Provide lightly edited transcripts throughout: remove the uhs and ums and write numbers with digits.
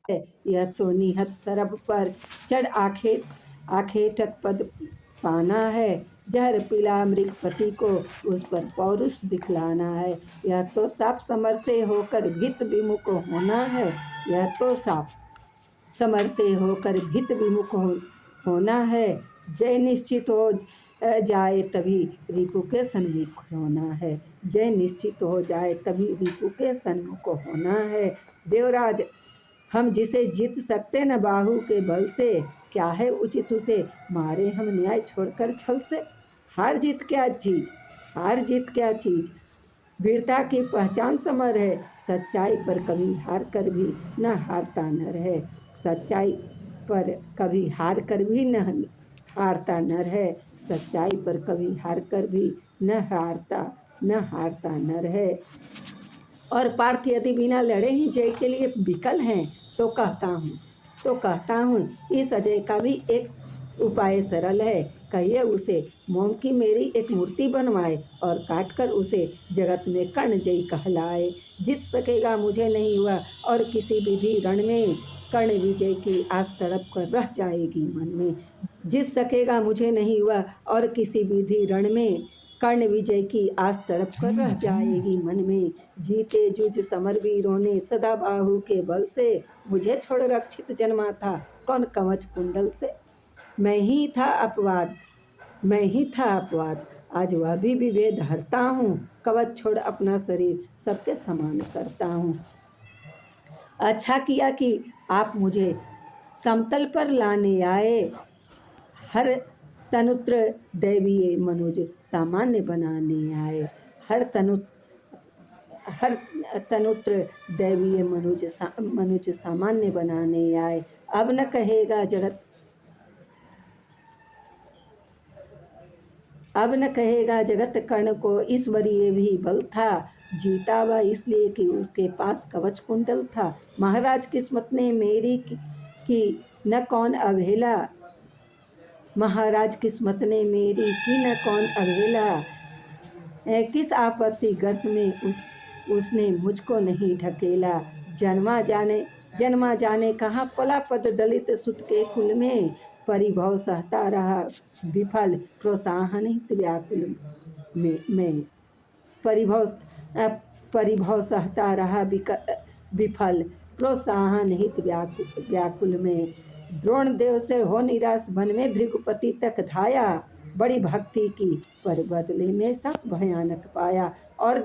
है। यह तो निहत सरब पर चढ़ आखे आखेटक पद पाना है। जहर पिला मृगपति को उस पर पौरुष दिखलाना है। यह तो साप समर से होकर भित विमुख होना है। यह तो साप समर से होकर भित विमुख होना है। जय निश्चित हो जाए तभी रिपु के सन्मुख होना है। जय निश्चित हो जाए तभी रिपु के सन्मुख होना है। देवराज, हम जिसे जीत सकते न बाहु के बल से, क्या है उचित उसे मारे हम न्याय छोड़कर छल से। हार जीत क्या चीज, हार जीत क्या चीज, वीरता की पहचान समर है। सच्चाई पर कभी हार कर भी न हारता नर है। सच्चाई पर कभी हार कर भी न हारता नर है। सच्चाई पर कभी हार कर भी न हारता नर है। और पार्थ यदि बिना लड़े ही जय के लिए विकल हैं तो कहता हूँ इस अजय का भी एक उपाय सरल है। कहिए उसे मोम की मेरी एक मूर्ति बनवाए और काटकर उसे जगत में कर्ण जयी कहलाए। जीत सकेगा मुझे नहीं हुआ और किसी विधि रण में कर्ण विजय की आस तड़प कर रह जाएगी मन में। जीत सकेगा मुझे नहीं हुआ और किसी विधि रण में कर्ण विजय की आस तड़प कर रह जाएगी मन में। जीते जुझ समर वीरों ने सदा बाहु के बल से, मुझे छोड़ रक्षित जन्मा था कौन कवच कुंडल से। मैं ही था अपवाद, आज वह भी विभेद हरता हूँ। कवच छोड़ अपना शरीर सबके समान करता हूँ। अच्छा किया कि आप मुझे समतल पर लाने आए। हर तनुत्र दैवीय मनुज सामान्य बनाने आए। हर तनुत्र दैवीय मनुज सामान्य बनाने आए। अब न कहेगा जगत कर्ण को ईश्वरीय भी बल था। जीता वह इसलिए कि उसके पास कवच कुंडल था। महाराज किस्मत ने मेरी की न कौन अवहेला, महाराज किस्मत ने मेरी की न कौन अवहेला। किस आपत्ति गर्त में उसने मुझको नहीं ढकेला। जन्मा जाने कहाँ पला पद दलित सुत के कुल में। परिभव सहता रहा विफल प्रोत्साहन हित व्याकुल में। परिभव सहता रहा विफल प्रोत्साहन हित व्याकुल में। द्रोण देव से हो निराश वन में भृगुपति तक धाया। बड़ी भक्ति की पर बदले में सब भयानक पाया। और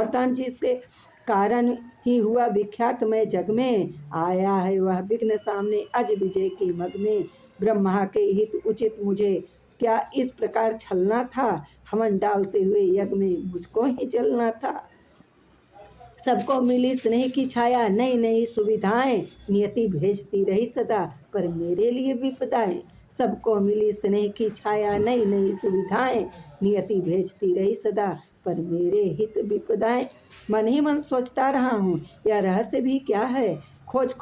दान जिसके कारण ही हुआ विख्यात मैं जग में। आया है वह विघ्न सामने अज विजय के मग में। ब्रह्मा के हित उचित मुझे क्या इस प्रकार छलना था। हवन डालते हुए यज्ञ में मुझको ही जलना था। सबको मिली स्नेह की छाया नई नई सुविधाएं। नियति भेजती रही सदा पर मेरे लिए विपदाएं। सबको मिली स्नेह की छाया नई नई सुविधाएं। नियति भेजती रही सदा पर मेरे हित विपदाएं। मन ही मन सोचता रहा हूँ यह रहस्य भी क्या है। खोज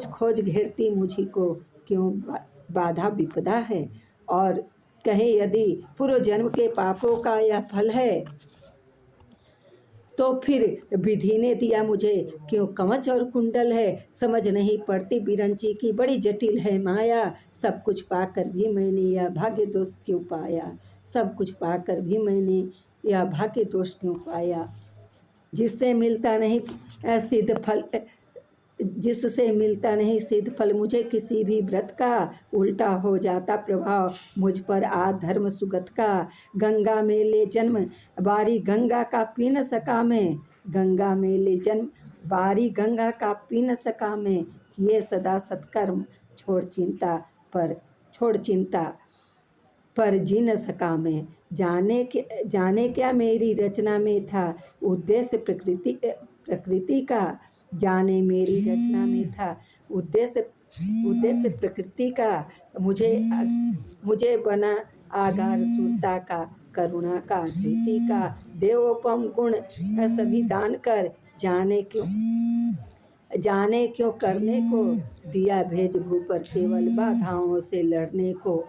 खोज घेरती मुझी को क्यों बाधा विपदा है। और कहे यदि पूर्व जन्म के पापों का यह फल है तो फिर विधि ने दिया मुझे क्यों कवच और कुंडल है। समझ नहीं पड़ती बिरंची की बड़ी जटिल है माया। सब कुछ पाकर भी मैंने यह भाग्य दोष क्यों पाया। सब कुछ पाकर भी मैंने यह भाग्य दोष क्यों पाया। जिससे मिलता नहीं सिद्ध फल मुझे किसी भी व्रत का। उल्टा हो जाता प्रभाव मुझ पर धर्म सुगत का। गंगा में ले जन्म बारी गंगा का पी न सका मैं। गंगा में ले जन्म बारी गंगा का पी न सका मैं। ये सदा सत्कर्म छोड़ चिंता पर जी न सका मैं। जाने क्या मेरी रचना में था उद्देश्य प्रकृति का। जाने मेरी रचना में था उद्देश्य प्रकृति का। मुझे बना आगार सुरता का करुणा का धृति का। देवोपम गुण सभी दान कर जाने क्यों करने को दिया भेज भू पर केवल बाधाओं से लड़ने को।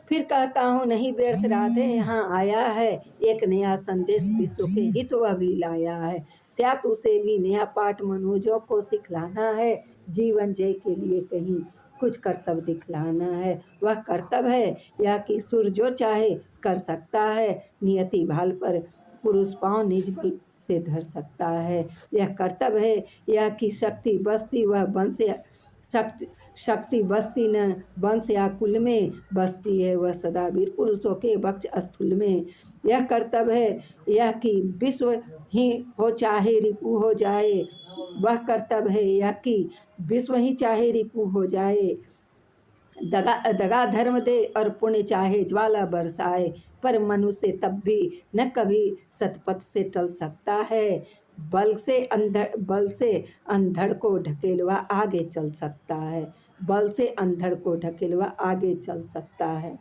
फिर कहता हूँ नहीं व्यर्थ राधे यहाँ आया है। एक नया संदेश विश्व के हित वह भी लाया है। स्यात उसे भी नया पाठ मनुजों को सिखलाना है। जीवन जय के लिए कहीं कुछ कर्तव्य दिखलाना है। वह कर्तव्य है या कि सुर जो चाहे कर सकता है। नियति भाल पर पुरुष पाँव निज बल से धर सकता है। यह कर्तव्य है या कि शक्ति बसती वह वंश शक्ति बसती न वंश या कुल में, बसती है वह सदा वीर पुरुषों के वक्ष स्थूल में। यह कर्तव्य है यह कि विश्व ही हो चाहे रिपु हो जाए। वह कर्तव्य है यह कि विश्व ही चाहे रिपु हो जाए। दगा धर्म दे और पुण्य चाहे ज्वाला बरसाए, पर मनुष्य तब भी न कभी सतपथ से टल सकता है। बल से अंधड़ को ढकेलवा आगे चल सकता है। बल से अंधड़ को ढकेलवा आगे चल सकता है।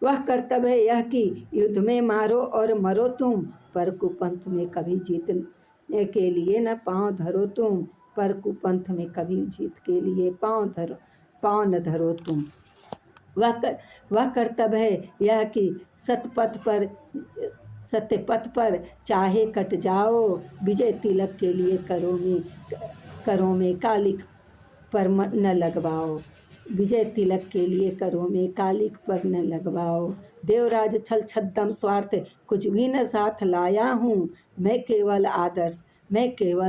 वह कर्तव्य है यह कि युद्ध में मारो और मरो तुम, पर कुपंथ में कभी जीतने के लिए न पाँव धरो तुम। पर कुपंथ में कभी जीत के लिए पाँव न धरो तुम। वह कर्तव्य है यह कि सत्यपथ पर चाहे कट जाओ, विजय तिलक के लिए करों में कालिक पर न लगवाओ। विजय तिलक के लिए करों में कालिक पर न लगवाओ। देवराज छल छद्दम स्वार्थ कुछ भी न साथ लाया हूँ। मैं केवल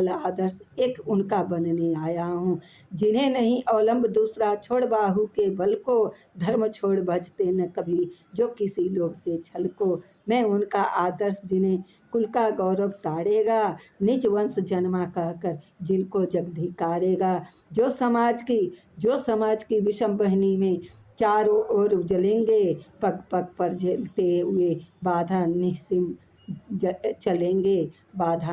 आदर्श एक उनका बनने आया हूँ। जिन्हें नहीं अवलंब दूसरा छोड़ बाहु के बल को, धर्म छोड़ भजते न कभी जो किसी लोभ से छल को। मैं उनका आदर्श जिन्हें कुल का गौरव ताड़ेगा, नीच वंश जन्मा कहकर जिनको जग धिकारेगा। जो समाज की विषम बहनी में चारों ओर जलेंगे, पग पग पर झेलते हुए बाधा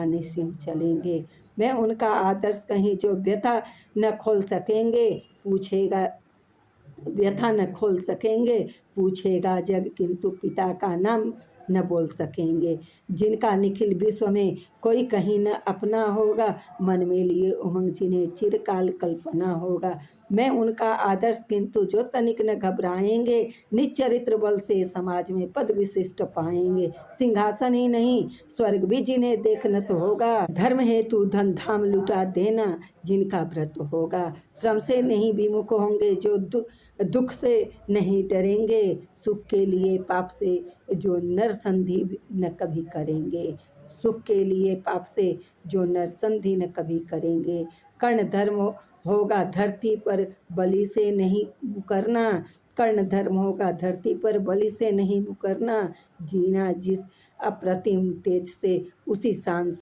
निस्सीम चलेंगे। मैं उनका आदर्श कहीं जो व्यथा न खोल सकेंगे, पूछेगा जग किंतु पिता का नाम न बोल सकेंगे। जिनका निखिल विश्व में कोई कहीं न अपना होगा, मन में लिए उमंग जिन्हें चिरकाल कल्पना होगा। मैं उनका आदर्श किंतु जो तनिक न घबराएंगे, निश्चरित्र बल से समाज में पद विशिष्ट पाएंगे। सिंहासन ही नहीं स्वर्ग भी जिन्हें देखना तो होगा, धर्म हेतु धन धाम लुटा देना जिनका व्रत होगा। श्रम से नहीं विमुख होंगे जो दुख से नहीं डरेंगे, सुख के लिए पाप से जो नरसंधि न कभी करेंगे। सुख के लिए पाप से जो नरसंधि न कभी करेंगे। कर्ण धर्म होगा धरती पर बलि से नहीं मुकरना, कर्ण धर्म होगा धरती पर बलि से नहीं मुकरना। जीना जिस अप्रतिम तेज से उसी शान